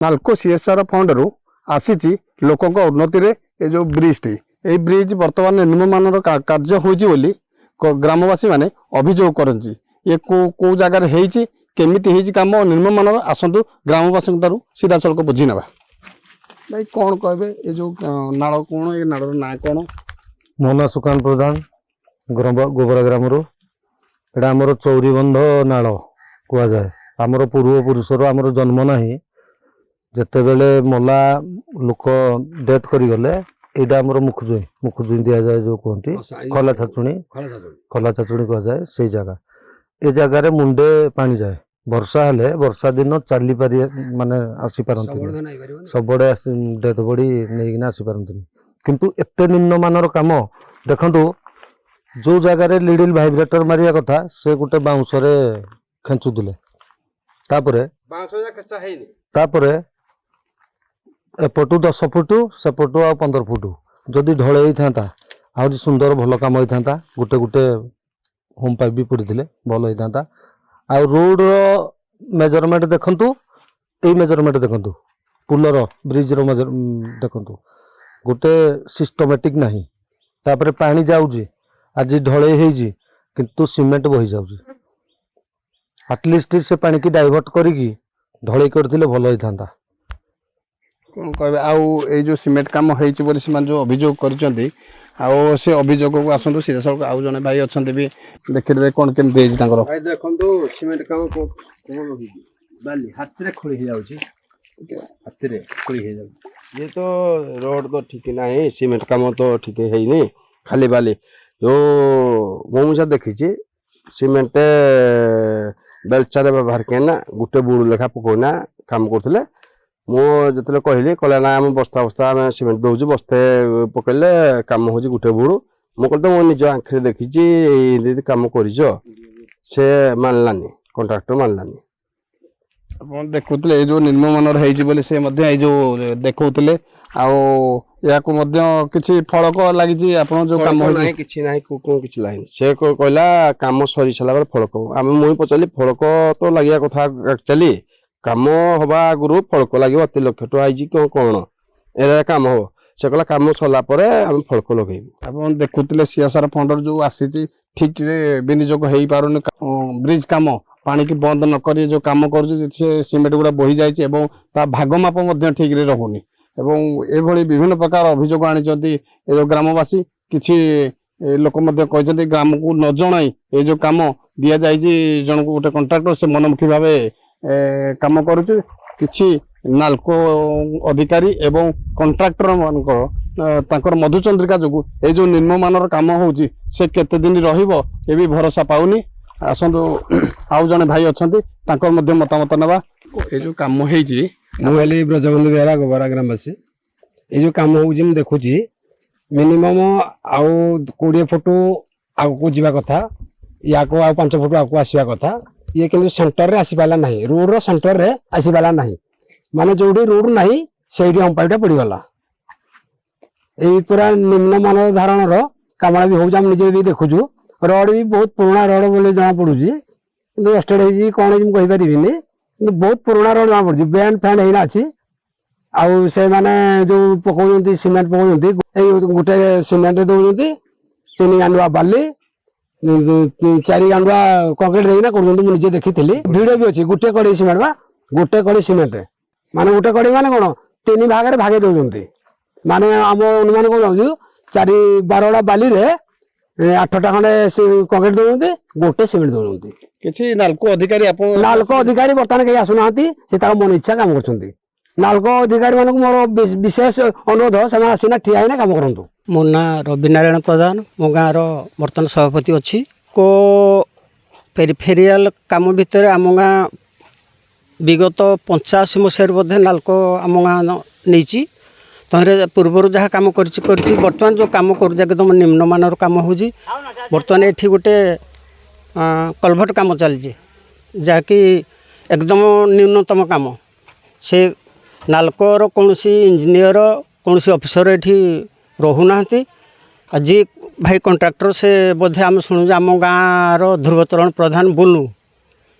NALCO CSR fund रु आसी लोक उन्नति ये जो ब्रिज टी ये ब्रिज बर्तमान निम्नमान कार्य होली ग्रामवासी माने अभियोग करती ये को जगार केमिति कम निम्नमान आसतु ग्रामवासी सीधा सड़क बुझी ना भाई कौन कहे ये जो नाड़ कौन ये नाड़ ना कौन मो ना सुकांत प्रधान गोबरा ग्राम एटा आमर चौरीबंध नाड़ कह जाए आमर पूर्वपुरुषर आमर जन्म ना जिते बेले मला लोक डेथ करीगले यहाँ आमर मुखुजुई दि जाए जो कहती खला छाचुणी कह जाए से जगह ए जगार मुंडे पानी जाए वर्षा हेले वर्षा दिन चली पारि माने आसी पारंती सबड़े डेथ बॉडी नहीं आसी पारंती किंतु एते निम्नमानर काम देखंतु जो जगार लिडिल भाइब्रेटर मारिया कथा से गोटे बाउंसरे खेचुले एपटू 10 फुट सेपटू आ 15 फुट जदि ढले होता आहरी सुंदर भल कम होता गोटे गोटे होम पाइप भी पड़ते भल होता आ रोड मेजरमेंट देखंतु ये मेजरमेंट देखंतु पुलर ब्रिज रो देखंतु गोटे सिस्टमेटिक नहीं तापर पानी जाऊँगी आज ढले होगी किंतु सीमेंट बही जाऊँगी आटलिस्ट से पानी की डाइवर्ट करी ढले करथिले भल होता कौन कहे आउ जो सीमेंट कम हो जो अभियोग कर से अभियोग को आसतु सीधा सड़क आउ जने भाई अच्छा भी देखिए कौन केमती देखो सीमेंट कम बाली हाथ में खोली हाथ में खोली ये तो रोड तो ठीक ना सीमेंट कम तो ठीक है नहीं खाली बाली जो मुझे देखी सीमेंट बेलचारे व्यवहार करना गोटे बुड़ लेखा पकना काम करते मुझे कहली कहला ना आम बस्ता बस्ता आम सीमेंट दौर बस्ते पकड़े कम हो गोटे बुड़ मुझे मो निज आखिरी देखी कम कर से मानलानी कंट्राक्टर मानलानी आप देखुले जो निम्नमान से जो देखुले या किसी फलक लगी जो कम किसी ना किसी लाइन से कहला कम सरी सारा फलक आम मुझे पचारि फलक तो लगे कथा एक्चुअली कम हवा आगु फलक लगे 8 लाख टका आई कौन ए कम हो से कहला कम सरला आम फलक लगे आप देखुले सीएसआर फंड जो आसी ठीक विनियोग हो पार ब्रिज कम पानी की बंद न कर जो कम कर सीमेंट गुड़ा बही जाए भागमाप ठीक रहुनी एभली विभिन्न प्रकार अभियोग आनी जो ग्रामवासी किसी लोक कहते ग्राम को न जन ये जो कम दि जाए जन को गोटे कंट्राक्टर से मनमुखी भाव कम करुच्ची नाल्को अधिकारी एवं कंट्राक्टर मानकर मधुचंद्रिका जो ये जो निम्नमानर काम हो केते दिन रहिबो ये भी भरोसा पाउनी आसतु आउ जने भाई अच्छा मतामत ना ये जो कम होती मुझे ब्रजबंधु बेहरा गोबरा ग्रामवासी ये जो कम हो देखुची मिनिमम आउ 20 फुट आगू जावा कथा या 5 फुट आगू आसवा कथा ये कि सेंटर रे आसी पाला नहीं रोड रो सेंटर रे आसी पाला नहीं माने जोड़ी रोड नहीं से अंपाइटा पड़गला यही पूरा निम्नमान धारण काम भी हो निजे भी देखुचु रोड भी बहुत पुराना रोड बोले जना पड़ुची रस्टेड हो कौन कहीपरि बहुत पुराना रोड जना पड़ी बैंड फैंड होना अच्छी आउ से माने जो पकाउं सीमेंट पकाउं गोटे सीमेंट दौरान 3 गांडुआ बाली 4 गांडुआ कंक्रीट देना कर मुझे देखी भिड़ भी अच्छी गोटे कड़ी सीमेंट बा गोटे कड़ी सीमेंट माने गोटे कड़ी माने कौन 3 भाग भागे दौरान माने आम अनुमान कौन जाऊँ 4-12 बाली 8टा खंडे कंक्रीट दौरान गोटे सीमेंट दौरान किसी नाल्को अधिकारी नाल्को अधिकारी बर्तमान कहीं आसुना से मन इच्छा काम कर नाल्को अधिकारी मानक मोर विशेष अनुरोध से आसना ठिया होना काम करूँ मो ना रवि नारायण प्रधान मो गाँव बर्तमान सभापति अच्छी को पेरिफेरियाल काम भितर आम गाँ विगत 85 मसीह बोधे नाल्को आम गाँ नहीं तहरे पूर्वर जहाँ कम कर बर्तमान जो कम कर एकदम निम्नमान कम हो बर्तमान ये गोटे कलभट कम चली जहाँकि एकदम न्यूनतम कम से नाल्कोर कौन इंजीनियर कौन ऑफिसर ये रोना आज भाई कंट्राक्टर से बोधे आम शुणु आम गाँव ध्रुवचरण प्रधान बुलू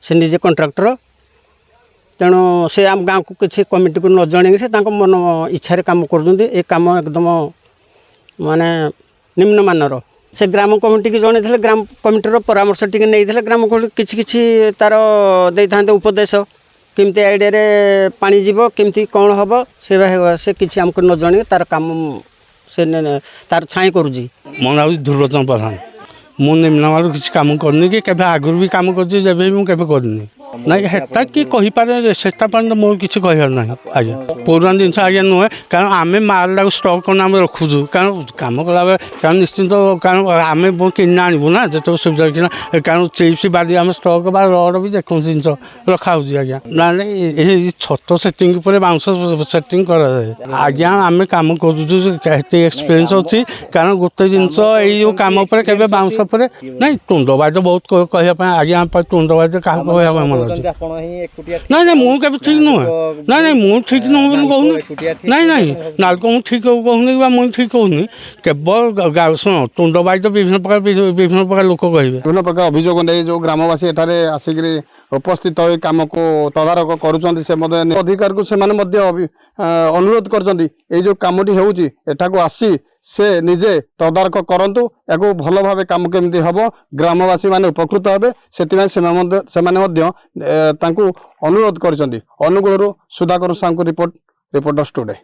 से निजे कंट्राक्टर ତେଣୁ ସେ ଆମ ଗାଁକୁ କିଛି କମିଟିକୁ ନ ଜଣେଇକି ସେ ତାଙ୍କ ମନ ଇଚ୍ଛାରେ କାମ କରୁଛନ୍ତି। ଏ କାମ ଏକଦମ ମାନେ ନିମ୍ନମାନର। ସେ ଗ୍ରାମ କମିଟିକି ଜଣେଇଥିଲେ, ଗ୍ରାମ କମିଟିର ପରାମର୍ଶ ଟିକେ ନେଇଥିଲେ, ଗ୍ରାମ କମିଟି କିଛି କିଛି ତାର ଦେଇଥାନ୍ତେ ଉପଦେଶ କେମିତି ଆଇଡ଼ିଆରେ ପାଣି ଯିବ, କେମିତି କ'ଣ ହେବ, ସେ କିଛି ଆମକୁ ନ ଜଣେଇ ତାର କାମ ସେ ତାର ଛାଇଁ କରୁଛି। ମୋ ନାଁ ହେଉଛି ଧ୍ରୁବଚନ୍ଦ୍ର ପ୍ରଧାନ। ମୁଁ ନିମ୍ନମାନର କିଛି କାମ କରିନି କି କେବେ ଆଗରୁ ବି କାମ କରିଛି, ଯେବେ ବି ମୁଁ କେବେ କରିନି। ନାଇଁ ହେଟା କି କହିପାରେ, ସେଟା ପର୍ଯ୍ୟନ୍ତ ମୋର କିଛି କହିବାର ନାହିଁ ଆଜ୍ଞା। ପୁରୁଣା ଜିନିଷ ଆଜ୍ଞା ନୁହେଁ, କାରଣ ଆମେ ମାଲଟାକୁ ଷ୍ଟକ୍ କରି ଆମେ ରଖୁଛୁ, କାରଣ କାମ କଲାବେଳେ କାରଣ ନିଶ୍ଚିନ୍ତ କାରଣ ଆମେ କିଣି ଆଣିବୁ ନା ଯେତେବେଳେ ସୁବିଧା କିନା, କାରଣ ଚିପ୍ସ ବାଲି ଆମେ ଷ୍ଟକ୍ ବା ରଡ଼ ବି ଯେକୌଣସି ଜିନିଷ ରଖାହେଉଛି ଆଜ୍ଞା। ନାଇଁ ଏଇ ଛତ ସେଟିଂ ଉପରେ ବାଉଁଶ ସେଟିଂ କରାଯାଏ ଆଜ୍ଞା। ଆମେ କାମ କରୁଛୁ, ଏତେ ଏକ୍ସପିରିଏନ୍ସ ଅଛି, କାରଣ ଗୋଟେ ଜିନିଷ ଏଇ ଯେଉଁ କାମ ଉପରେ କେବେ ବାଉଁଶ ଉପରେ ନାଇଁ ତୁଣ୍ଡବାଜ ବହୁତ କହିବା ପାଇଁ ଆଜ୍ଞା, ତୁଣ୍ଡବାଜ କାହାକୁ କହିବା ପାଇଁ ନାଇଁ ନାଇଁ ମୁଁ କେବେ ଠିକ୍ ନୁହେଁ, ନାଇଁ ନାଇଁ ମୁଁ ଠିକ୍ ନୁହେଁ ବୋଲି କହୁନି, ନାଇଁ ନାଇଁ ନାଲକ ମୁଁ ଠିକ୍ କହୁନି ବା ମୁଁ ଠିକ୍ କହୁନି, କେବଳ ଶୁଣ ତୁଣ୍ଡବାଜ ତ ବିଭିନ୍ନ ପ୍ରକାର ଲୋକ କହିବେ। ବିଭିନ୍ନ ପ୍ରକାର ଅଭିଯୋଗ ନେଇ ଯେଉଁ ଗ୍ରାମବାସୀ ଏଠାରେ ଆସିକିରି ଉପସ୍ଥିତ ହୋଇ କାମକୁ ତଦାରଖ କରୁଛନ୍ତି, ସେ ମଧ୍ୟ ଅଧିକାରୀକୁ ସେମାନେ ମଧ୍ୟ ଅନୁରୋଧ କରିଛନ୍ତି ଏଇ ଯେଉଁ କାମଟି ହେଉଛି ଏଠାକୁ ଆସି ସେ ନିଜେ ତଦାରଖ କରନ୍ତୁ, ୟାକୁ ଭଲ ଭାବେ କାମ କେମିତି ହେବ, ଗ୍ରାମବାସୀମାନେ ଉପକୃତ ହେବେ, ସେଥିପାଇଁ ସେମାନେ ମଧ୍ୟ ତାଙ୍କୁ ଅନୁରୋଧ କରିଛନ୍ତି। ଅନୁଗୁଳରୁ ସୁଧାକର ସାହୁଙ୍କ ରିପୋର୍ଟର ଷ୍ଟୁଡେ।